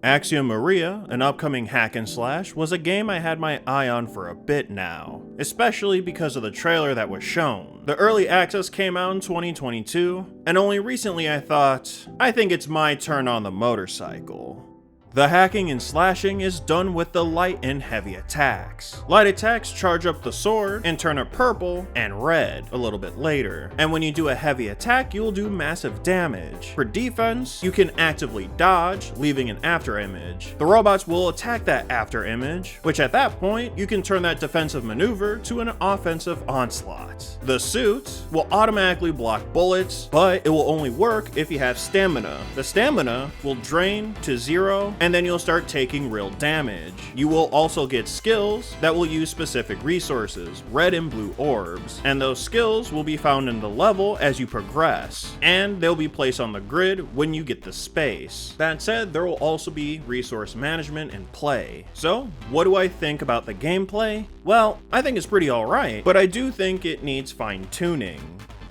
Axiom of Maria, an upcoming hack and slash, was a game I had my eye on for a bit now, especially because of the trailer that was shown. The early access came out in 2022, and only recently I thought, I think it's my turn on the motorcycle. The hacking and slashing is done with the light and heavy attacks. Light attacks charge up the sword and turn it purple and red a little bit later. And when you do a heavy attack, you'll do massive damage. For defense, you can actively dodge, leaving an after image. The robots will attack that after image, which at that point, you can turn that defensive maneuver to an offensive onslaught. The suit will automatically block bullets, but it will only work if you have stamina. The stamina will drain to 0, and then you'll start taking real damage. You will also get skills that will use specific resources, red and blue orbs, and those skills will be found in the level as you progress, and they'll be placed on the grid when you get the space. That said, there will also be resource management and play. So, what do I think about the gameplay? Well, I think it's pretty alright, but I do think it needs fine-tuning.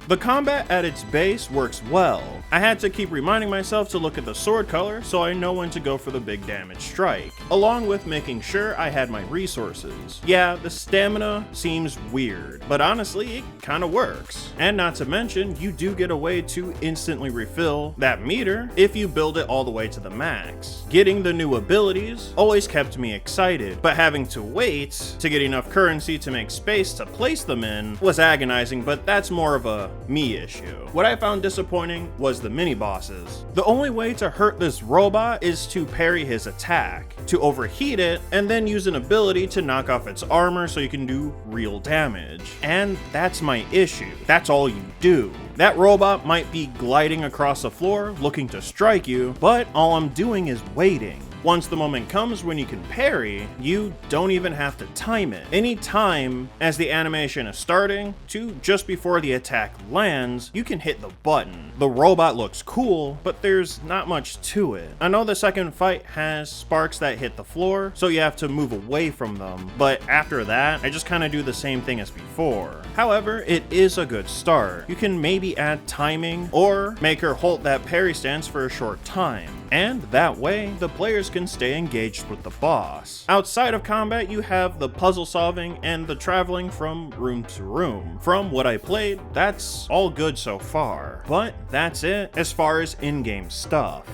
The combat at its base works well. I had to keep reminding myself to look at the sword color so I know when to go for the big damage strike, along with making sure I had my resources. Yeah, the stamina seems weird, but honestly, it kinda works. And not to mention, you do get a way to instantly refill that meter if you build it all the way to the max. Getting the new abilities always kept me excited, but having to wait to get enough currency to make space to place them in was agonizing, but that's more of a me issue. What I found disappointing was the mini bosses. The only way to hurt this robot is to parry his attack, to overheat it, and then use an ability to knock off its armor so you can do real damage. And that's my issue. That's all you do. That robot might be gliding across the floor looking to strike you, but all I'm doing is waiting. Once the moment comes when you can parry, you don't even have to time it. Any time as the animation is starting to just before the attack lands, you can hit the button. The robot looks cool, but there's not much to it. I know the second fight has sparks that hit the floor, so you have to move away from them, but after that, I just kind of do the same thing as before. However, it is a good start. You can maybe add timing or make her hold that parry stance for a short time, and that way the players can stay engaged with the boss. Outside of combat, you have the puzzle solving and the traveling from room to room. From what I played, that's all good so far, but that's it as far as in-game stuff.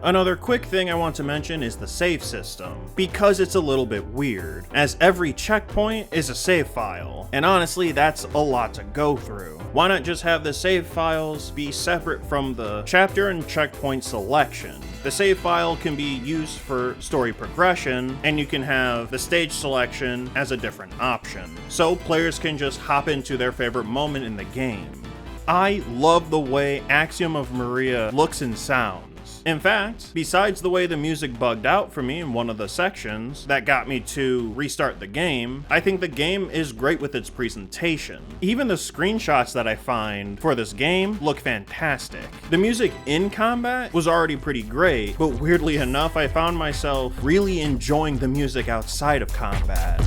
Another quick thing I want to mention is the save system, because it's a little bit weird, as every checkpoint is a save file, and honestly that's a lot to go through. Why not just have the save files be separate from the chapter and checkpoint selection? The save file can be used for story progression, and you can have the stage selection as a different option, so players can just hop into their favorite moment in the game. I love the way Axiom of Maria looks and sounds. In fact, besides the way the music bugged out for me in one of the sections that got me to restart the game, I think the game is great with its presentation. Even the screenshots that I find for this game look fantastic. The music in combat was already pretty great, but weirdly enough, I found myself really enjoying the music outside of combat.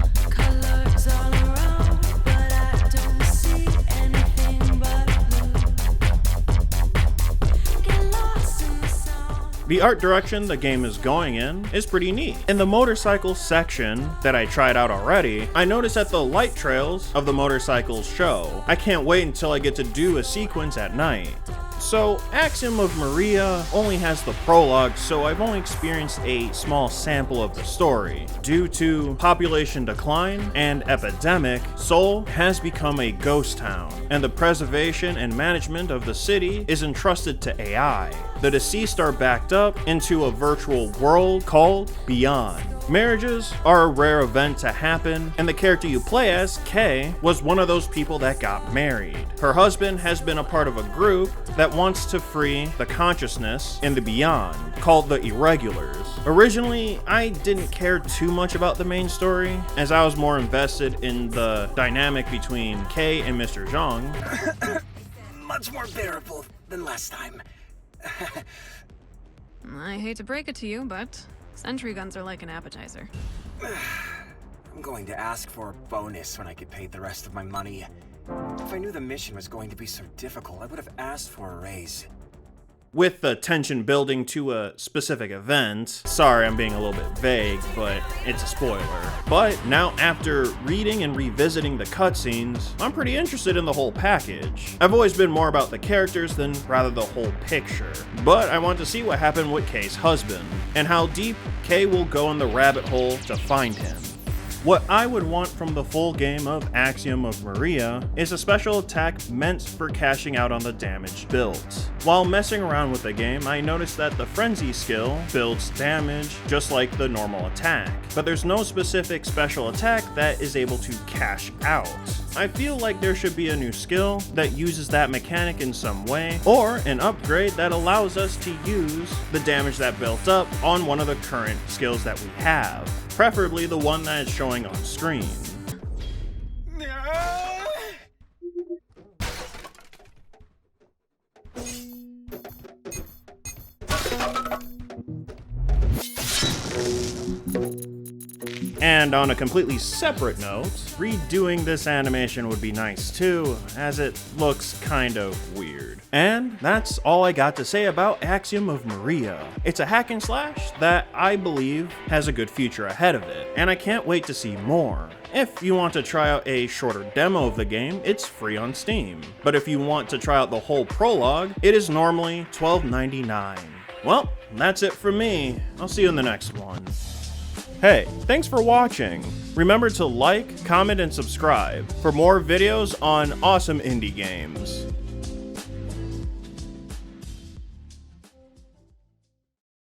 The art direction the game is going in is pretty neat. In the motorcycle section that I tried out already, I noticed that the light trails of the motorcycles show. I can't wait until I get to do a sequence at night. So, Axiom of Maria only has the prologue, so I've only experienced a small sample of the story. Due to population decline and epidemic, Seoul has become a ghost town, and the preservation and management of the city is entrusted to AI. The deceased are backed up into a virtual world called Beyond. Marriages are a rare event to happen, and the character you play as, Kay, was one of those people that got married. Her husband has been a part of a group that wants to free the consciousness in the Beyond, called the Irregulars. Originally, I didn't care too much about the main story, as I was more invested in the dynamic between Kay and Mr. Zhang. Much more bearable than last time. I hate to break it to you, but sentry guns are like an appetizer. I'm going to ask for a bonus when I get paid the rest of my money. If I knew the mission was going to be so difficult, I would have asked for a raise. with the tension building to a specific event. Sorry, I'm being a little bit vague, but it's a spoiler. But now after reading and revisiting the cutscenes, I'm pretty interested in the whole package. I've always been more about the characters than rather the whole picture. But I want to see what happened with Kay's husband, and how deep Kay will go in the rabbit hole to find him. What I would want from the full game of Axiom of Maria is a special attack meant for cashing out on the damage built. While messing around with the game, I noticed that the Frenzy skill builds damage just like the normal attack, but there's no specific special attack that is able to cash out. I feel like there should be a new skill that uses that mechanic in some way, or an upgrade that allows us to use the damage that built up on one of the current skills that we have, preferably the one that is showing on screen. And on a completely separate note, redoing this animation would be nice too, as it looks kind of weird. And that's all I got to say about Axiom of Maria. It's a hack and slash that I believe has a good future ahead of it, and I can't wait to see more. If you want to try out a shorter demo of the game, it's free on Steam. But if you want to try out the whole prologue, it is normally $12.99. Well, that's it from me. I'll see you in the next one. Hey, thanks for watching. Remember to like, comment, and subscribe for more videos on awesome indie games.